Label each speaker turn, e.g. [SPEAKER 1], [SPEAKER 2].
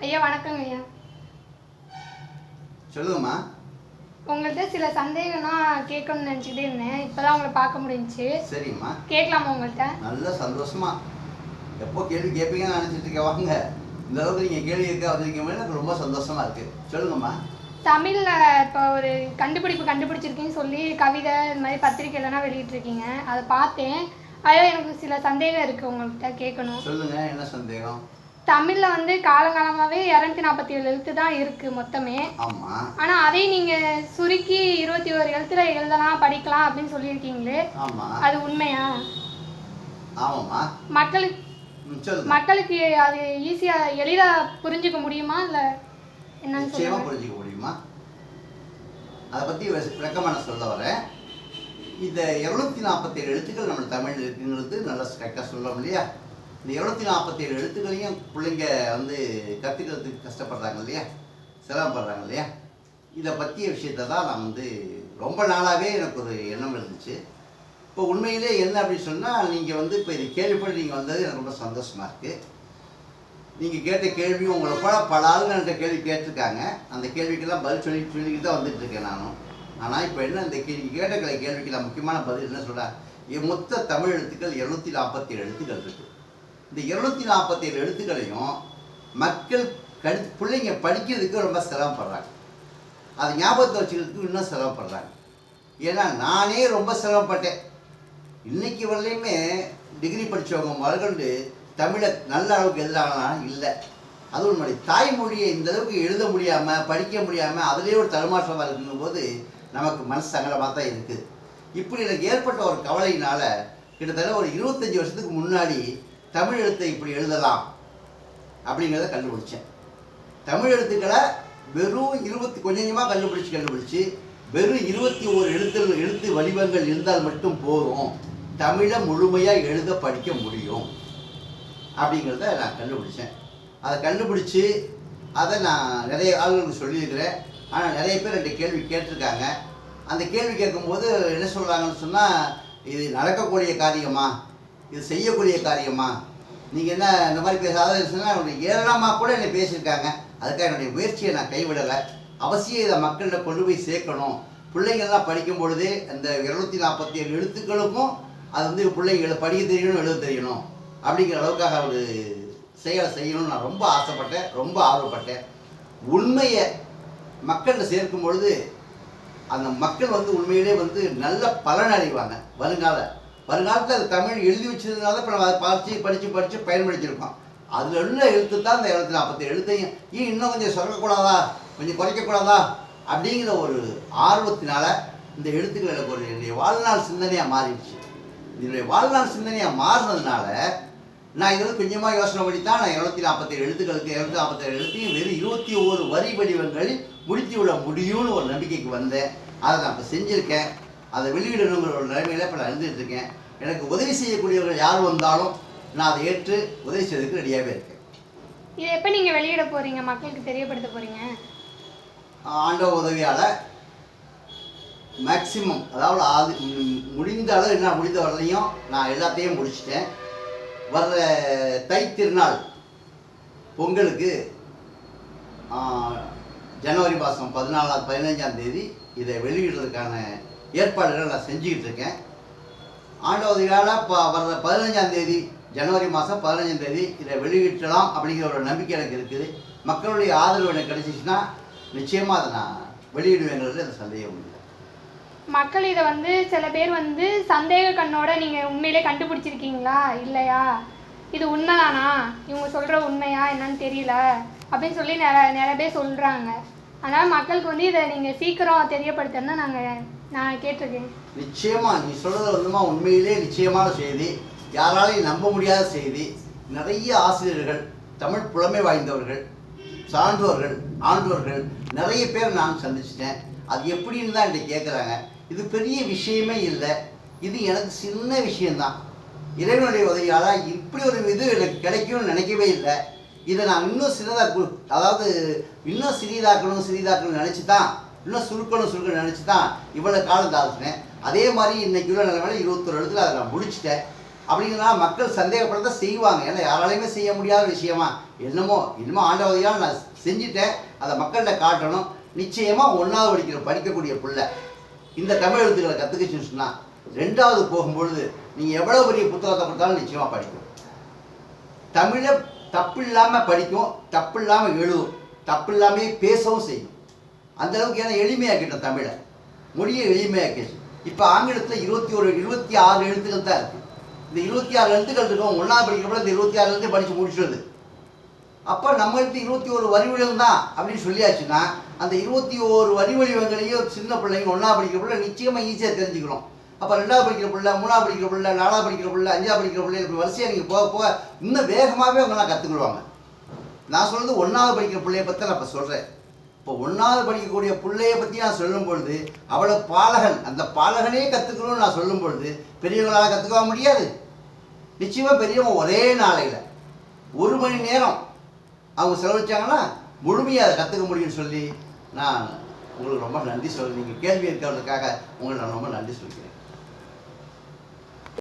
[SPEAKER 1] ஐயா வணக்கங்க ஐயா.
[SPEAKER 2] சொல்லுங்கம்மா.
[SPEAKER 1] உங்கள்கிட்ட சில சந்தேகம்லாம் கேட்கணும்னு நினச்சிக்கிட்டே இருந்தேன். இப்போதான் உங்களை பார்க்க முடிஞ்சுச்சு.
[SPEAKER 2] சரிங்கம்மா.
[SPEAKER 1] கேட்கலாமா உங்கள்கிட்ட?
[SPEAKER 2] நல்ல சந்தோஷமா. எப்போ கேள்வி கேட்பீங்கன்னு நினச்சிட்டு இருக்கேன். வாங்க, இந்த அளவுக்கு நீங்கள் கேள்வி கேட்க வந்திருக்கீங்க, எனக்கு ரொம்ப சந்தோஷமா இருக்கு. சொல்லுங்கம்மா.
[SPEAKER 1] தமிழில் இப்போ ஒரு கண்டுபிடிச்சிருக்கீங்கன்னு சொல்லி கவிதை இந்த மாதிரி பத்திரிக்கைலாம் வெளியிட்டிருக்கீங்க. அதை பார்த்தேன். அதில் எனக்கு சில சந்தேகம் இருக்குது, உங்கள்கிட்ட கேட்கணும்.
[SPEAKER 2] சொல்லுங்க, என்ன சந்தேகம்?
[SPEAKER 1] தமிழில் வந்து காலங்காலமாகவே 247 எழுத்து தான் இருக்குது மொத்தமே.
[SPEAKER 2] ஆமாம்.
[SPEAKER 1] ஆனால் அதையும் நீங்கள் சுருக்கி 21 எழுத்துல எழுதலாம் படிக்கலாம் அப்படின்னு சொல்லியிருக்கீங்களே.
[SPEAKER 2] ஆமாம்.
[SPEAKER 1] அது உண்மையா?
[SPEAKER 2] ஆமாம்மா.
[SPEAKER 1] மக்களுக்கு அது ஈஸியாக எளிதாக புரிஞ்சுக்க முடியுமா இல்லை என்னன்னு
[SPEAKER 2] நிச்சயமாக புரிஞ்சுக்க முடியுமா? அதை பற்றி விளக்கமான சொல்ல வரேன். இந்த 247 எழுத்துக்கள் நம்ம தமிழ் இருக்குங்கிறது நல்லா கரெக்டாக சொல்லலாம் இல்லையா? இந்த 247 எழுத்துக்களையும் பிள்ளைங்க வந்து கற்றுக்கிறதுக்கு கஷ்டப்படுறாங்க இல்லையா, சிரமப்படுறாங்க இல்லையா? இதை பற்றிய விஷயத்தை தான் நான் வந்து ரொம்ப நாளாகவே எனக்கு ஒரு எண்ணம் இருந்துச்சு. இப்போ உண்மையிலே என்ன அப்படின்னு சொன்னால், நீங்கள் வந்து இப்போ இது கேள்விப்பட்டு நீங்கள் வந்தது எனக்கு ரொம்ப சந்தோஷமாக இருக்குது. நீங்கள் கேட்ட கேள்வியும் உங்களை போல பல ஆளுங்க என்கிட்ட கேள்வி கேட்டிருக்காங்க. அந்த கேள்விக்கெல்லாம் பதில் சொல்லிக்கிட்டு தான் வந்துட்டுருக்கேன் நானும். ஆனால் இப்போ என்ன, இந்த கேட்ட கேள்விக்கு நான் முக்கியமான பதில் என்ன சொல்கிறேன், மொத்த தமிழ் எழுத்துக்கள் 247 எழுத்துக்கள் இருக்குது. இந்த 247 எழுத்துக்களையும் மக்கள் பிள்ளைங்க படிக்கிறதுக்கு ரொம்ப சிரமப்படுறாங்க. அதை ஞாபகத்தை வச்சுக்கிறதுக்கு இன்னும் சிரமப்படுறாங்க. ஏன்னா நானே ரொம்ப சிரமப்பட்டேன். இன்றைக்கி வரலையுமே டிகிரி படித்தவங்க முதற்கொண்டு தமிழை நல்ல அளவுக்கு எழுதுறாங்கன்னா இல்லை. அது உண்மை. தாய்மொழியை இந்த அளவுக்கு எழுத முடியாமல் படிக்க முடியாமல் அதிலே ஒரு தடுமாற்றமாக இருக்குங்கும்போது நமக்கு மனசு சங்கடமாக தான் இருக்குது. இப்படி எனக்கு ஏற்பட்ட ஒரு கவலையினால் கிட்டத்தட்ட ஒரு 25 வருஷத்துக்கு முன்னாடி தமிழ் எழுத்தை இப்படி எழுதலாம் அப்படிங்கிறத கண்டுபிடிச்சேன். தமிழ் எழுத்துக்களை வெறும் 20 கொஞ்சமாக கண்டுபிடிச்சி வெறும் 21 எழுத்து வடிவங்கள் இருந்தால் மட்டும் போதும், தமிழை முழுமையாக எழுத படிக்க முடியும் அப்படிங்கிறத நான் கண்டுபிடிச்சேன். அதை கண்டுபிடிச்சி அதை நான் நிறைய ஆளுங்களுக்கு சொல்லியிருக்கிறேன். ஆனால் நிறைய பேர் என்கிட்ட கேள்வி கேட்டிருக்காங்க. அந்த கேள்வி கேட்கும்போது என்ன சொல்கிறாங்கன்னு சொன்னால், இது நடக்கக்கூடிய காரியமா, இது செய்யக்கூடிய காரியமா, நீங்கள் என்ன இந்த மாதிரி பேசாத சொன்னால் என்னுடைய ஏராளமாக கூட என்னை பேசியிருக்காங்க. அதுக்காக என்னுடைய முயற்சியை நான் கைவிடலை. அவசியம் இதை மக்கள்கிட்ட கொண்டு போய் சேர்க்கணும். பிள்ளைங்கள்லாம் படிக்கும் பொழுதே அந்த 247 எழுத்துக்களுக்கும் அது வந்து பிள்ளைங்களை படிக்க தெரியணும், எழுத தெரியணும் அப்படிங்கிற அளவுக்காக ஒரு செயலை செய்யணும்னு நான் ரொம்ப ஆசைப்பட்டேன், ரொம்ப ஆர்வப்பட்டேன். உண்மையை மக்கள்கிட்ட சேர்க்கும் பொழுது அந்த மக்கள் வந்து உண்மையிலே வந்து நல்ல பலன் அடைவாங்க. வருங்காலத்தில் அது தமிழ் எழுதி வச்சதுனால இப்போ நம்ம அதை படித்து பயன்படுத்தியிருக்கோம். அதில் உள்ள எழுத்து தான் இந்த 247 எழுத்தையும் இன்னும் கொஞ்சம் சொல்லக்கூடாதா, கொஞ்சம் குறைக்கக்கூடாதா அப்படிங்கிற ஒரு ஆர்வத்தினால இந்த எழுத்துக்கள் எனக்கு ஒரு என்னுடைய வாழ்நாள் சிந்தனையாக மாறிடுச்சு. என்னுடைய வாழ்நாள் சிந்தனையாக மாறினதுனால நான் இதில் கொஞ்சமாக யோசனை பண்ணி தான் நான் 247 எழுத்துக்களுக்கு 247 எழுத்தையும் வெறும் 21 வரி வடிவங்களில் முடித்து விட முடியும்னு ஒரு நம்பிக்கைக்கு வந்தேன். அதை நான் இப்போ செஞ்சுருக்கேன். அதை வெளியிடணுங்கிற ஒரு நிலைமையில் இப்போ நான் இருந்துகிட்ருக்கேன். எனக்கு உதவி செய்யக்கூடியவர்கள் யார் வந்தாலும் நான் அதை ஏற்று உதவி செய்யறதுக்கு ரெடியாகவே இருக்கேன்.
[SPEAKER 1] இதை எப்போ நீங்கள் வெளியிட போகிறீங்க, மக்களுக்கு தெரியப்படுத்த போகிறீங்க?
[SPEAKER 2] ஆண்டவ உதவியால் மேக்சிமம், அதாவது முடிந்த அளவு என்ன முடிந்த வரலையும் நான் எல்லாத்தையும் முடிச்சிட்டேன். வர்ற தை திருநாள் பொங்கலுக்கு ஜனவரி மாதம் 15ஆம் தேதி இதை வெளியிடுறதுக்கான ஏற்பாடுகள் நான் செஞ்சுக்கிட்டு இருக்கேன். ஆண்டவதியால் வர்ற 15ஆம் தேதி ஜனவரி மாதம் 15ஆம் தேதி இதை வெளியிட்டலாம் அப்படிங்கிற ஒரு நம்பிக்கை எனக்கு இருக்குது. மக்களுடைய ஆதரவு எனக்கு கிடைச்சிச்சுன்னா நிச்சயமாக அதை நான் வெளியிடுவேங்கிறது அந்த சந்தேகம் இல்லை.
[SPEAKER 1] மக்கள் இதை வந்து சில பேர் வந்து சந்தேக கண்ணோட நீங்கள் உண்மையிலே கண்டுபிடிச்சிருக்கீங்களா இல்லையா, இது உண்மைதானா, இவங்க சொல்கிற உண்மையா என்னன்னு தெரியல அப்படின்னு சொல்லி நிறைய பேர் சொல்கிறாங்க. அதனால் மக்களுக்கு வந்து இதை நீங்கள் சீக்கிரம் தெரியப்படுத்தணும்னு நான் கேட்டிருக்கேன்.
[SPEAKER 2] நிச்சயமாக நீ சொல்கிறது வந்துமா உண்மையிலே நிச்சயமான செய்தி, யாராலையும் நம்ப முடியாத செய்தி. நிறைய ஆசிரியர்கள், தமிழ் புலமை வாய்ந்தவர்கள், சான்றோர்கள், ஆண்டோர்கள் நிறைய பேர் நான் சந்திச்சிட்டேன். அது எப்படின்னு தான் என்கிட்ட கேட்குறாங்க. இது பெரிய விஷயமே இல்லை, இது எனக்கு சின்ன விஷயந்தான். இறைவனுடைய உதவியால் இப்படி ஒரு இது எனக்கு கிடைக்கும்னு நினைக்கவே இல்லை. இதை நான் இன்னும் அதாவது இன்னும் சிறிதாக்கணும்னு நினச்சி தான், இன்னும் சுருக்கணும்னு நினச்சி தான் இவ்வளோ காலம் தாழ்த்தினேன். அதே மாதிரி இன்றைக்கி உள்ள நிலைமையில 21 இடத்துல அதை நான் முடிச்சிட்டேன். அப்படிங்கிறனா மக்கள் சந்தேகப்படத்தான் செய்வாங்க. ஏன்னா யாராலையுமே செய்ய முடியாத விஷயமா என்னமோ ஆண்டவதையால் நான் செஞ்சுட்டேன், அதை மக்கள்கிட்ட காட்டணும். நிச்சயமாக 1வது படிக்கக்கூடிய பிள்ளை இந்த தமிழ் எழுத்துக்களை கற்றுக்கிச்சுன்னு சொன்னால் 2வது போகும்பொழுது நீங்கள் எவ்வளோ பெரிய புத்தகத்தை கொடுத்தாலும் நிச்சயமாக படிக்கும். தமிழை தப்பு இல்லாமல் படிக்கும், தப்பு இல்லாமல் எழுதும், தப்பு இல்லாமே பேசவும் செய்யும். அந்தளவுக்கு ஏன்னா எளிமையாக்கிட்டோம் தமிழை, மொழியை எளிமையாக்கிடுச்சு. இப்போ ஆங்கிலத்தில் 26 எழுத்துக்கள் தான் இருக்குது. இந்த 26 எழுத்துக்கள் இருக்கும். 1வது படிக்கிறப்ப இந்த 26 எழுத்து படித்து முடிச்சுடுது. அப்போ நம்மளுக்கு 21 வரிவடிவம் தான் அப்படின்னு சொல்லியாச்சுன்னா அந்த 21 வரிவடிவங்களையும் சின்ன பிள்ளைங்க 1வது படிக்கிற பிள்ளை நிச்சயமாக ஈஸியாக தெரிஞ்சுக்கிறோம். அப்போ 2வது படிக்கிற பிள்ளை, 3வது படிக்கிற பிள்ளை, 4வது படிக்கிற பிள்ளை, 5வது படிக்கிற பிள்ளை, இப்படி வரிசையாக நீங்கள் போக போக இன்னும் வேகமாகவே அவங்களாம் கற்றுக்கிடுவாங்க. நான் சொல்கிறது 1வது படிக்கிற பிள்ளைய பற்றி நான் இப்போ சொல்கிறேன். இப்போ 1வது படிக்கக்கூடிய பிள்ளைய பற்றி நான் சொல்லும் பொழுது அவளை பாலகன், அந்த பாலகனே கற்றுக்கணும்னு நான் சொல்லும் பொழுது பெரியவங்களால் கற்றுக்க முடியாது. நிச்சயமாக பெரியவங்க ஒரே நாளையில் 1 மணி நேரம் அவங்க செலவழிச்சாங்கன்னா முழுமையாக அதை கற்றுக்க முடியும்னு சொல்லி நான் உங்களுக்கு ரொம்ப நன்றி சொல்கிறேன். நீங்கள் கேள்வி இருக்கிறதுக்காக உங்களுக்கு நான் ரொம்ப நன்றி சொல்கிறேன்.